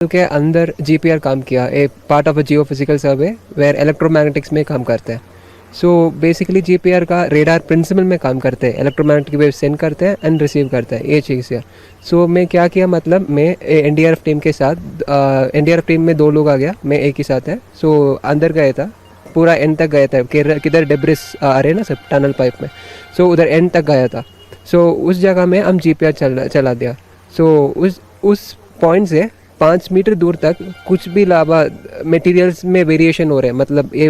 के अंदर जीपीआर काम किया, a part of a geophysical survey where electromagnetics में काम करते हैं. सो बेसिकली जीपीआर का रेडार प्रिंसिपल में काम करते हैं, इलेक्ट्रोमैग्नेटिक वेव सेंड करते हैं एंड रिसीव करते हैं, ये चीज़ है. सो मैं क्या किया, मतलब मैं एनडीआरएफ टीम के साथ, एनडीआरएफ टीम में 2 लोग आ गया, मैं एक ही साथ है. सो अंदर गया था, पूरा एंड तक गया था, किधर डेब्रिस आ रहे ना सब टनल पाइप में. सो उधर एंड तक गया था. सो उस जगह में हम जीपीआर चला दिया. सो उस पॉइंट से 5 मीटर दूर तक कुछ भी लावा मटेरियल्स में वेरिएशन हो रहे हैं, मतलब ये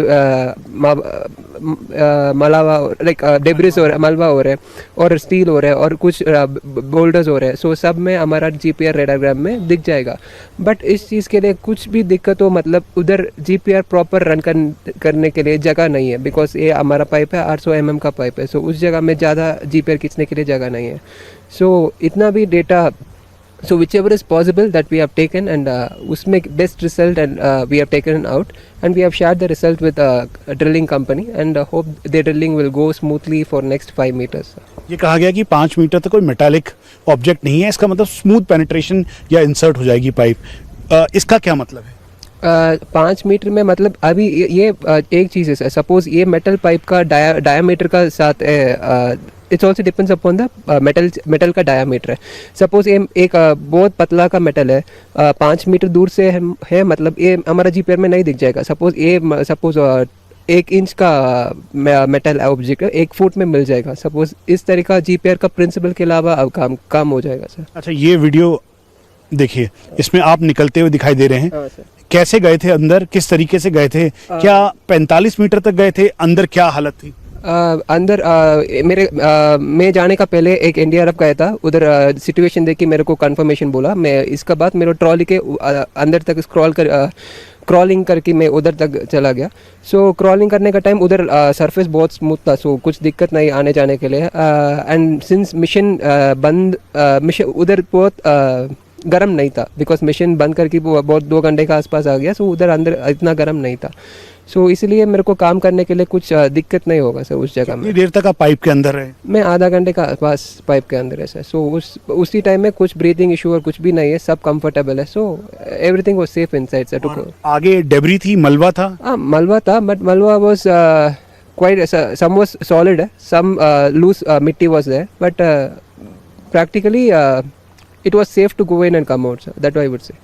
मलावा लाइक डेब्रिस हो रहा है, मलबा हो रहा है और स्टील हो रहा है और कुछ बोल्डर्स हो रहे हैं. सो सब में हमारा जीपीआर रेडारग्राम में दिख जाएगा. बट इस चीज़ के लिए कुछ भी दिक्कत हो, मतलब उधर जीपीआर प्रॉपर रन करने के लिए जगह नहीं है, बिकॉज ये हमारा पाइप है 800 mm का पाइप है. सो उस जगह में ज़्यादा जीपीआर खींचने के लिए जगह नहीं है. सो इतना भी data, so whichever is possible that we have taken and usme best result and we have taken out and we have shared the result with a drilling company and hope the drilling will go smoothly for next 5 meters. ये कहा गया कि 5 metre तक कोई metallic object नहीं है, इसका मतलब स्मूथ पेनिट्रेशन या इंसर्ट हो जाएगी पाइप. इसका क्या मतलब है? 5 मीटर में मतलब अभी ये एक चीज़ है, सपोज ये मेटल पाइप का डायामीटर का साथ it's also depends upon the metal का डायामीटर है. सपोज ये एक बहुत पतला का मेटल है, 5 मीटर दूर से है, मतलब ये हमारा जीपीआर में नहीं दिख जाएगा. सपोज 1 इंच का मेटल ऑब्जेक्ट 1 फुट में मिल जाएगा. सपोज इस तरह का जीपीआर का प्रिंसिपल के अलावा अब काम हो जाएगा सर. अच्छा, ये वीडियो देखिए, इसमें आप निकलते हुए दिखाई दे रहे हैं. हाँ सर. कैसे गए थे अंदर, किस तरीके से गए थे, क्या 45 मीटर तक गए थे, अंदर क्या हालत थी? अंदर मैं जाने का पहले एक एनडीआरएफ गया था, उधर सिचुएशन देख के मेरे को कंफर्मेशन बोला. मैं इसका बाद मेरे ट्रॉली के अंदर तक क्रॉलिंग करके मैं उधर तक चला गया. सो क्रॉलिंग करने का टाइम उधर सरफेस बहुत स्मूथ था, सो कुछ दिक्कत नहीं आने जाने के लिए. एंड सिंस मिशन उधर बहुत गर्म नहीं था, बिकॉज मिशन बंद करके बहुत 2 घंटे के आसपास आ गया. सो उधर अंदर इतना गर्म नहीं था. सो इसलिए मेरे को काम करने के लिए कुछ दिक्कत नहीं होगा सर उस जगह में. कितनी देर तक आप पाइप के अंदर रहे? मैं आधा घंटे का पास पाइप के अंदर है सर. सो उसी टाइम में कुछ ब्रीथिंग इशू और कुछ भी नहीं है, सब कंफर्टेबल है. So everything was safe inside sir. आगे डेब्री थी, मलबा था? हाँ, मलबा था, but malba was quite, some was solid, some loose mitti was there, but practically it was safe to go in and come out, sir. That I would say.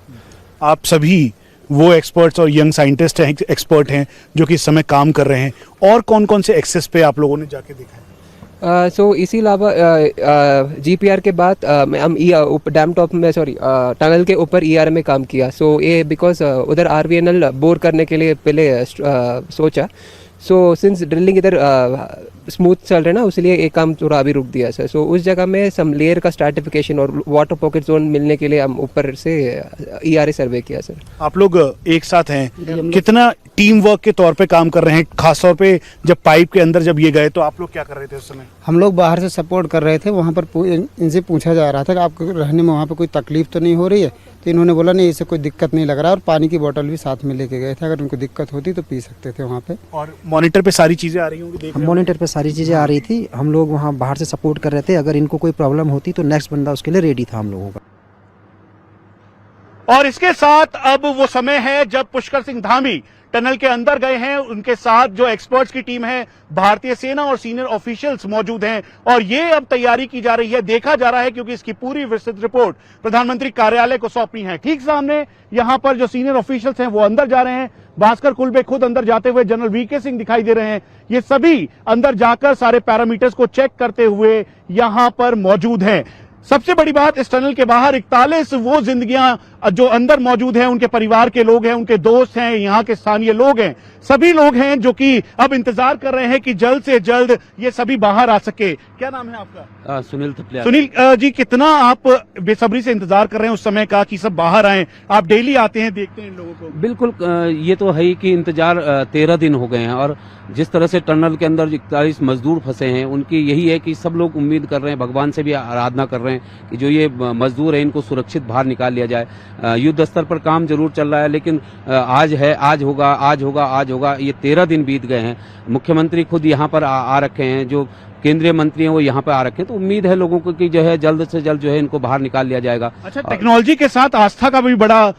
आप सभी वो एक्सपर्ट्स और यंग साइंटिस्ट हैं, एक्सपर्ट हैं जो कि इस समय काम कर रहे हैं, और कौन कौन से एक्सेस पे आप लोगों ने जाके देखा है? सो इसी अलावा जीपीआर के बाद हम डैम टॉप में टनल के ऊपर ईआर में काम किया. सो ये बिकॉज उधर आरवीएनएल बोर करने के लिए पहले सोचा. सो सिंस ड्रिलिंग इधर स्मूथ चल रहे ना, इसलिए एक काम थोड़ा अभी रुक दिया सर. सो उस जगह में सम लेयर का स्ट्रैटिफिकेशन और वाटर पॉकेट जोन मिलने के लिए हम ऊपर से ईआरए सर्वे किया सर. आप लोग एक साथ हैं, कितना टीम वर्क के तौर पे काम कर रहे हैं? खासतौर पे जब पाइप के अंदर जब ये गए तो आप लोग क्या कर रहे थे उस समय? हम लोग बाहर से सपोर्ट कर रहे थे. वहाँ पर इनसे पूछा जा रहा था कि आपको रहने में वहाँ पर कोई तकलीफ तो नहीं हो रही है, तो इन्होंने बोला नहीं, इससे कोई दिक्कत नहीं लग रहा. और पानी की बोतल भी साथ में लेके गए थे, अगर उनको दिक्कत होती तो पी सकते थे वहाँ पे. और मॉनिटर पे सारी चीजें आ रही होंगी? मॉनिटर पे सारी चीज़ें आ रही थी. हम लोग वहाँ बाहर से सपोर्ट कर रहे थे, अगर इनको कोई प्रॉब्लम होती तो नेक्स्ट बंदा उसके लिए रेडी था हम लोगों का. और इसके साथ अब वो समय है जब पुष्कर सिंह धामी टनल के अंदर गए हैं. उनके साथ जो एक्सपर्ट्स की टीम है, भारतीय सेना और सीनियर ऑफिशियल्स मौजूद हैं, और ये अब तैयारी की जा रही है, देखा जा रहा है, क्योंकि इसकी पूरी विस्तृत रिपोर्ट प्रधानमंत्री कार्यालय को सौंपनी है. ठीक सामने यहां पर जो सीनियर ऑफिशियल्स हैं वो अंदर जा रहे हैं. भास्कर कुलबे खुद अंदर जाते हुए, जनरल वीके सिंह दिखाई दे रहे हैं. ये सभी अंदर जाकर सारे पैरामीटर्स को चेक करते हुए यहां पर मौजूद हैं. सबसे बड़ी बात, इस टनल के बाहर 41 वो जिंदगियां जो अंदर मौजूद हैं, उनके परिवार के लोग हैं, उनके दोस्त हैं, यहाँ के स्थानीय लोग हैं, सभी लोग हैं जो कि अब इंतजार कर रहे हैं कि जल्द से जल्द ये सभी बाहर आ सके. क्या नाम है आपका? सुनील थपलियाल. सुनील जी, कितना आप बेसब्री से इंतजार कर रहे हैं उस समय का कि सब बाहर आए? आप डेली आते हैं, देखते हैं इन लोगों को? बिल्कुल, ये तो है ही कि इंतजार 13 दिन हो गए हैं, और जिस तरह से टनल के अंदर 41 मजदूर फंसे हैं, उनकी यही है कि सब लोग उम्मीद कर रहे हैं, भगवान से भी आराधना कर रहे हैं कि जो ये मजदूर है इनको सुरक्षित बाहर निकाल लिया जाए. युद्ध स्तर पर काम जरूर चल रहा है, लेकिन आज होगा. ये 13 दिन बीत गए हैं. मुख्यमंत्री खुद यहाँ पर आ रखे हैं. जो केंद्रीय मंत्री हैं वो यहाँ पे आ रखे हैं, तो उम्मीद है लोगों को कि जो है जल्द से जल्द जो है इनको बाहर निकाल लिया जाएगा। अच्छा, टेक्नोलॉजी के साथ आस्था का भी बड़ा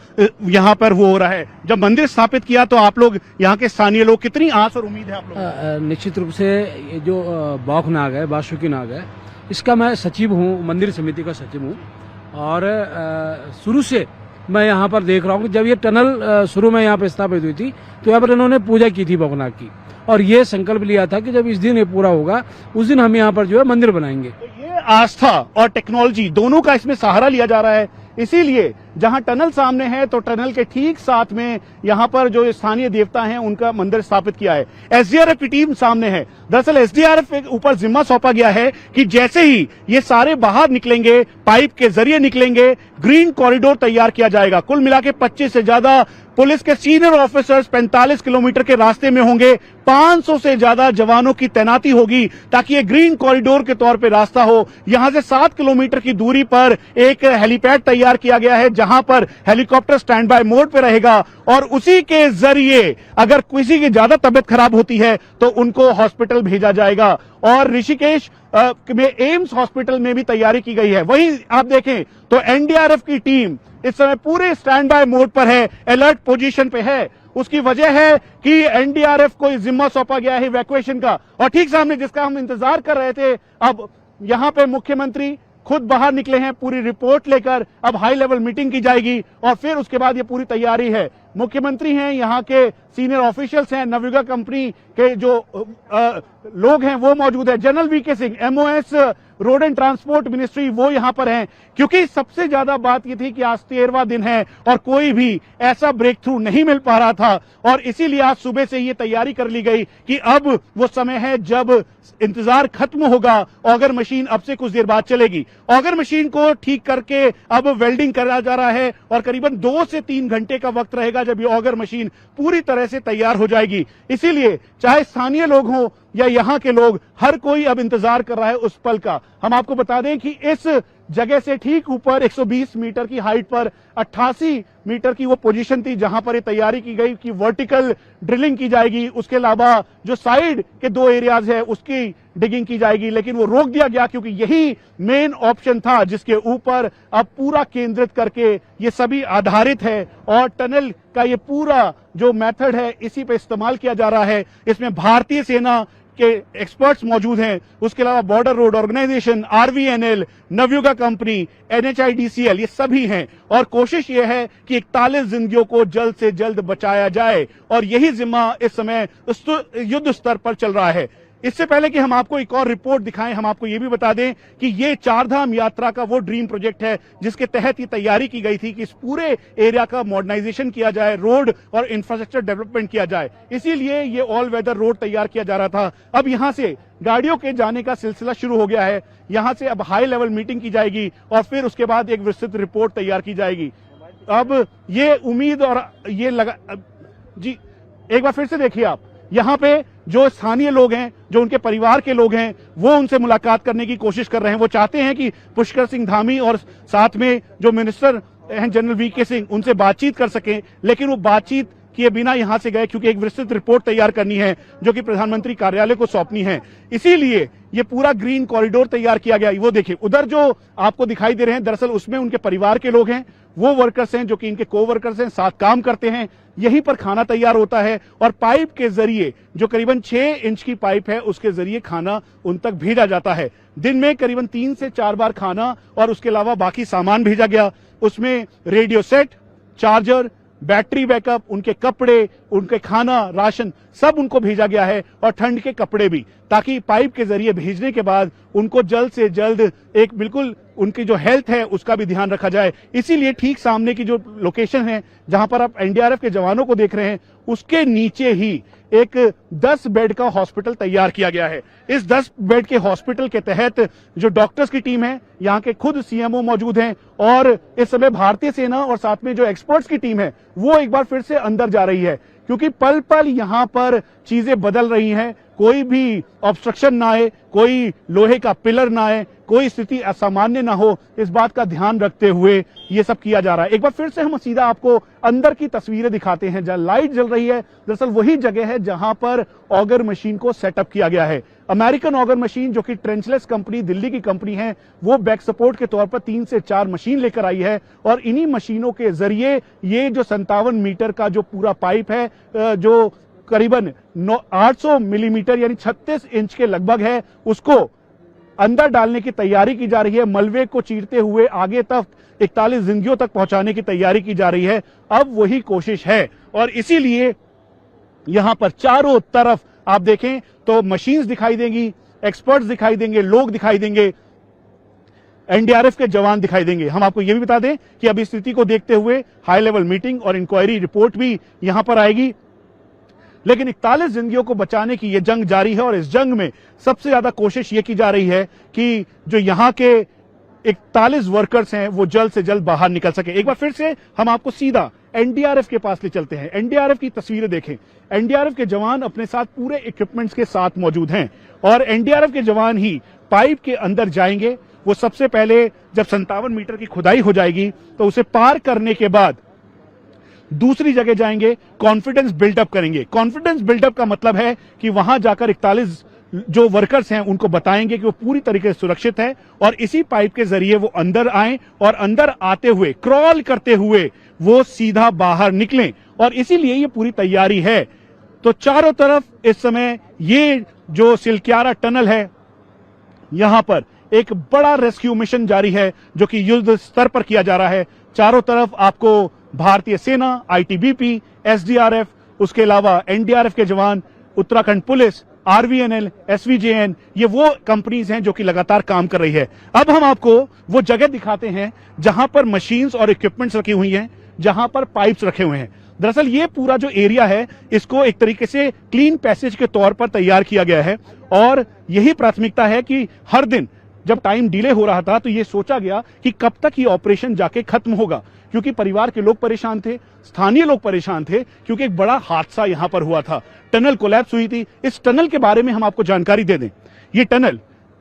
यहाँ पर वो हो रहा है। जब मंदिर स्थापित किया तो आप लोग यहाँ के स्थानीय लोग, कितनी आस और उम्मीद है आप लोग? निश्चित रूप से ये जो बौख नाग है, बासुकी नाग है, इसका मैं सचिव हूँ, मंदिर समिति का सचिव हूँ। और शुरू से मैं यहाँ पर देख रहा हूँ कि जब ये टनल शुरू में यहाँ पे स्थापित हुई थी तो यहाँ पर इन्होंने पूजा की थी बौखनाग की, और ये संकल्प लिया था कि जब इस दिन ये पूरा होगा उस दिन हम यहाँ पर जो है मंदिर बनाएंगे। तो ये आस्था और टेक्नोलॉजी दोनों का इसमें सहारा लिया जा रहा है। इसीलिए जहां टनल सामने है तो टनल के ठीक साथ में यहां पर जो स्थानीय देवता हैं उनका मंदिर स्थापित किया है। एसडीआरएफ की टीम सामने है। दरअसल एसडीआरएफ के ऊपर जिम्मा सौंपा गया है कि जैसे ही ये सारे बाहर निकलेंगे, पाइप के जरिए निकलेंगे, ग्रीन कॉरिडोर तैयार किया जाएगा। कुल मिला के 25 से ज्यादा पुलिस के सीनियर ऑफिसर्स 45 किलोमीटर के रास्ते में होंगे। 500 से ज्यादा जवानों की तैनाती होगी ताकि ये ग्रीन कॉरिडोर के तौर पे रास्ता हो। यहां से 7 किलोमीटर की दूरी पर एक हेलीपैड तैयार किया गया है जहां पर हेलीकॉप्टर स्टैंड बाय मोड पे रहेगा, और उसी के जरिए अगर किसी की ज्यादा तबियत खराब होती है तो उनको हॉस्पिटल भेजा जाएगा। और ऋषिकेश में एम्स हॉस्पिटल में भी तैयारी की गई है। वहीं आप देखें तो एनडीआरएफ की टीम इस समय पूरे स्टैंड बाय मोड पर है, अलर्ट पोजीशन पे है। उसकी वजह है कि एनडीआरएफ को जिम्मा सौंपा गया है इवैक्यूएशन का। और ठीक सामने जिसका हम इंतजार कर रहे थे, अब यहां पे मुख्यमंत्री खुद बाहर निकले हैं पूरी रिपोर्ट लेकर। अब हाई लेवल मीटिंग की जाएगी और फिर उसके बाद ये पूरी तैयारी है। मुख्यमंत्री हैं, यहाँ के सीनियर ऑफिशियल्स हैं, नवयुगा कंपनी के जो लोग हैं वो मौजूद है। General VK Singh, MOS road and transport ministry, वो यहां पर हैं। क्योंकि सबसे ज्यादा बात ये थी कि आज 13वां दिन है और कोई भी ऐसा ब्रेक थ्रू नहीं मिल पा रहा था, और इसीलिए आज सुबह से ये तैयारी कर ली गई कि अब वो समय है जब इंतजार खत्म होगा। ऑगर मशीन अब से कुछ देर बाद चलेगी। ऑगर मशीन को ठीक करके अब वेल्डिंग करा जा रहा है और करीबन 2 से 3 घंटे का वक्त रहेगा जब ये ऑगर मशीन पूरी तरह से तैयार हो जाएगी। इसीलिए चाहे स्थानीय लोग हों या यहाँ के लोग, हर कोई अब इंतजार कर रहा है उस पल का। हम आपको बता दें कि इस जगह से ठीक ऊपर 120 मीटर की हाइट पर 88 मीटर की वो पोजीशन थी जहां पर ये तैयारी की गई कि वर्टिकल ड्रिलिंग की जाएगी। उसके अलावा जो साइड के 2 एरियाज है उसकी डिगिंग की जाएगी, लेकिन वो रोक दिया गया क्योंकि यही मेन ऑप्शन था जिसके ऊपर अब पूरा केंद्रित करके ये सभी आधारित है। और टनल का ये पूरा जो मेथड है इसी पे इस्तेमाल किया जा रहा है। इसमें भारतीय सेना के एक्सपर्ट्स मौजूद हैं, उसके अलावा border road organisation, RVNL, Navayuga company, NHIDCL, ये सभी हैं। और कोशिश ये है कि 41 जिंदगियों को जल्द से जल्द बचाया जाए, और यही जिम्मा इस समय युद्ध स्तर पर चल रहा है। इससे पहले कि हम आपको एक और रिपोर्ट दिखाएं, हम आपको ये भी बता दें कि ये 4 धाम यात्रा का वो ड्रीम प्रोजेक्ट है जिसके तहत ये तैयारी की गई थी कि इस पूरे एरिया का मॉडर्नाइजेशन किया जाए, रोड और इंफ्रास्ट्रक्चर डेवलपमेंट किया जाए। इसीलिए ये ऑल वेदर रोड तैयार किया जा रहा था। अब यहां से गाड़ियों के जाने का सिलसिला शुरू हो गया है। यहां से अब हाई लेवल मीटिंग की जाएगी और फिर उसके बाद एक विस्तृत रिपोर्ट तैयार की जाएगी। अब ये उम्मीद और ये लगा जी, एक बार फिर से देखिए आप, यहाँ पे जो स्थानीय लोग हैं, जो उनके परिवार के लोग हैं, वो उनसे मुलाकात करने की कोशिश कर रहे हैं। वो चाहते हैं कि पुष्कर सिंह धामी और साथ में जो मिनिस्टर हैं जनरल वीके सिंह, उनसे बातचीत कर सकें, लेकिन वो बातचीत किए बिना यहां से गए क्योंकि एक विस्तृत रिपोर्ट तैयार करनी है जो कि प्रधानमंत्री कार्यालय को सौंपनी है। इसीलिए ये पूरा ग्रीन कॉरिडोर तैयार किया गया। वो देखिए उधर जो आपको दिखाई दे रहे हैं, दरअसल उसमें उनके परिवार के लोग हैं, वो वर्कर्स हैं जो कि इनके को वर्कर्स हैं, साथ काम करते हैं। यहीं पर खाना तैयार होता है और पाइप के जरिए, जो करीबन 6 इंच की पाइप है, उसके जरिए खाना उन तक भेजा जाता है। दिन में करीबन 3 से 4 बार खाना और उसके अलावा बाकी सामान भेजा गया। उसमें radio set, charger, battery backup, उनके कपड़े, उनके खाना, राशन सब उनको भेजा गया है, और ठंड के कपड़े भी, ताकि पाइप के जरिए भेजने के बाद उनको जल्द से जल्द एक बिल्कुल उनकी जो हेल्थ है उसका भी ध्यान रखा जाए। इसीलिए ठीक सामने की जो लोकेशन है जहां पर आप एनडीआरएफ के जवानों को देख रहे हैं, उसके नीचे ही एक 10 बेड का हॉस्पिटल तैयार किया गया है। इस 10 बेड के हॉस्पिटल के तहत जो डॉक्टर्स की टीम है, यहाँ के खुद सीएमओ मौजूद हैं, और इस समय भारतीय सेना और साथ में जो एक्सपर्ट्स की टीम है वो एक बार फिर से अंदर जा रही है, क्योंकि पल पल यहाँ पर चीजें बदल रही हैं। कोई भी ऑब्स्ट्रक्शन ना आए, कोई लोहे का पिलर ना आए, कोई स्थिति असामान्य ना हो, इस बात का ध्यान रखते हुए ये सब किया जा रहा है। एक बार फिर से हम सीधा आपको अंदर की तस्वीरें दिखाते हैं। जहां लाइट जल रही है, दरअसल वही जगह है जहां पर ऑगर मशीन को सेटअप किया गया है। अमेरिकन ऑगर मशीन जो कि ट्रेंचलेस कंपनी दिल्ली की कंपनी है, वो बैक सपोर्ट के तौर पर 3 से 4 मशीन लेकर आई है और इन्हीं मशीनों के जरिए ये जो 57 मीटर का जो पूरा पाइप है, जो करीबन 800 मिलीमीटर यानी 36 इंच के लगभग है, उसको अंदर डालने की तैयारी की जा रही है। मलबे को चीरते हुए आगे तक 41 जिंदगियों तक पहुंचाने की तैयारी की जा रही है। अब वही कोशिश है और इसीलिए यहां पर चारों तरफ आप देखें तो मशीन्स दिखाई देंगी, एक्सपर्ट्स दिखाई देंगे, लोग दिखाई देंगे, एनडीआरएफ के जवान दिखाई देंगे। हम आपको यह भी बता दें कि अब इस स्थिति को देखते हुए हाई लेवल मीटिंग और इंक्वायरी रिपोर्ट भी यहां पर आएगी। लेकिन 41 जिंदगियों को बचाने की यह जंग जारी है और इस जंग में सबसे ज्यादा कोशिश यह की जा रही है कि जो यहां के 41 वर्कर्स हैं वो जल्द से जल्द बाहर निकल सके। एक बार फिर से हम आपको सीधा एनडीआरएफ के पास ले चलते हैं। एनडीआरएफ की तस्वीरें देखें। एनडीआरएफ के जवान अपने साथ पूरे इक्विपमेंट्स के साथ मौजूद हैं और एनडीआरएफ के जवान ही पाइप के अंदर जाएंगे। वो सबसे पहले जब 57 मीटर की खुदाई हो जाएगी तो उसे पार करने के बाद दूसरी जगह जाएंगे, कॉन्फिडेंस बिल्डअप करेंगे। कॉन्फिडेंस बिल्डअप का मतलब है कि वहां जाकर 41 जो वर्कर्स हैं उनको बताएंगे कि वो पूरी तरीके से सुरक्षित है और इसी पाइप के जरिए वो अंदर आए और अंदर आते हुए क्रॉल करते हुए वो सीधा बाहर निकलें और इसीलिए ये पूरी तैयारी है। तो चारों तरफ इस समय ये जो सिलक्यारा टनल है, यहां पर एक बड़ा रेस्क्यू मिशन जारी है जो कि युद्ध स्तर पर किया जा रहा है। चारों तरफ आपको भारतीय सेना, आईटीबीपी, एसडीआरएफ, उसके अलावा एनडीआरएफ के जवान, उत्तराखंड पुलिस, आरवीएनएल, एसवीजेएन, ये वो कंपनीज हैं जो कि लगातार काम कर रही है। अब हम आपको वो जगह दिखाते हैं जहां पर मशीन्स और इक्विपमेंट्स रखी हुई हैं, जहां पर पाइप्स रखे हुए हैं। दरअसल ये पूरा जो एरिया है इसको एक तरीके से क्लीन पैसेज के तौर पर तैयार किया गया है और यही प्राथमिकता है कि हर दिन जब टाइम डिले हो रहा था तो ये सोचा गया कि कब तक ये ऑपरेशन जाके खत्म होगा, क्योंकि परिवार के लोग परेशान थे, स्थानीय लोग परेशान थे, क्योंकि एक बड़ा हादसा यहां पर हुआ था। टनल कोलैप्स हुई थी। इस टनल के बारे में हम आपको जानकारी दे दें। ये टनल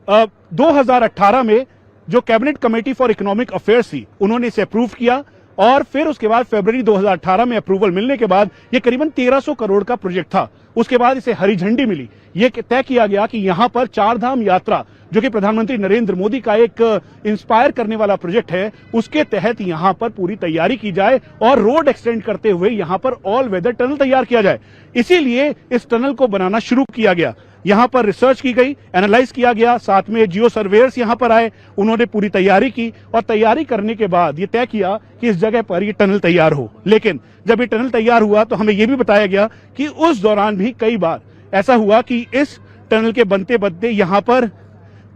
2018 में जो cabinet committee for economic affairs थी उन्होंने इसे अप्रूव किया और फिर उसके बाद फरवरी 2018 में अप्रूवल मिलने के बाद ये करीबन 1300 करोड़ का प्रोजेक्ट था। उसके बाद इसे हरी झंडी मिली। ये तय किया गया कि यहां पर 4 धाम यात्रा जो कि प्रधानमंत्री नरेंद्र मोदी का एक इंस्पायर करने वाला प्रोजेक्ट है, उसके तहत यहां पर पूरी तैयारी की जाए और रोड एक्सटेंड करते हुए यहां पर ऑल वेदर टनल तैयार किया जाए। इसीलिए इस टनल को बनाना शुरू किया गया। यहां पर रिसर्च की गई, एनालाइज किया गया, साथ में जियो सर्वेयर्स यहां पर आए, उन्होंने पूरी तैयारी की और तैयारी करने के बाद ये तय किया कि इस जगह पर ये टनल तैयार हो। लेकिन जब ये टनल तैयार हुआ तो हमें यह भी बताया गया कि उस दौरान भी कई बार ऐसा हुआ कि इस टनल के बनते बनते यहां पर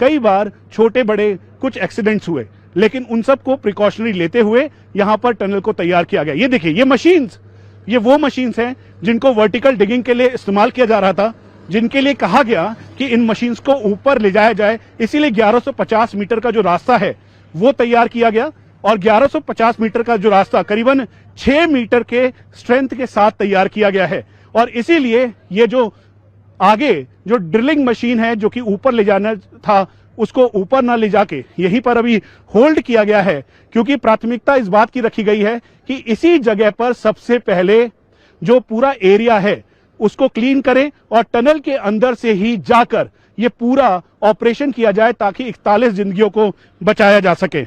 कई बार छोटे बड़े कुछ एक्सीडेंट्स हुए, लेकिन उन सबको प्रिकॉशनरी लेते हुए यहां पर टनल को तैयार किया गया। ये देखिए, ये मशीन्स, ये वो मशीन्स हैं जिनको वर्टिकल डिगिंग के लिए इस्तेमाल किया जा रहा था, जिनके लिए कहा गया कि इन मशीन्स को ऊपर ले जाया जाए। इसीलिए 1150 मीटर का जो रास्ता है वो तैयार किया गया और 1150 मीटर का जो रास्ता करीबन 6 मीटर के स्ट्रेंथ के साथ तैयार किया गया है। और इसीलिए ये जो आगे जो ड्रिलिंग मशीन है जो कि ऊपर ले जाना था, उसको ऊपर ना ले जाके यहीं पर अभी होल्ड किया गया है, क्योंकि प्राथमिकता इस बात की रखी गई है कि इसी जगह पर सबसे पहले जो पूरा एरिया है उसको क्लीन करें और टनल के अंदर से ही जाकर ये पूरा ऑपरेशन किया जाए ताकि 41 जिंदगियों को बचाया जा सके।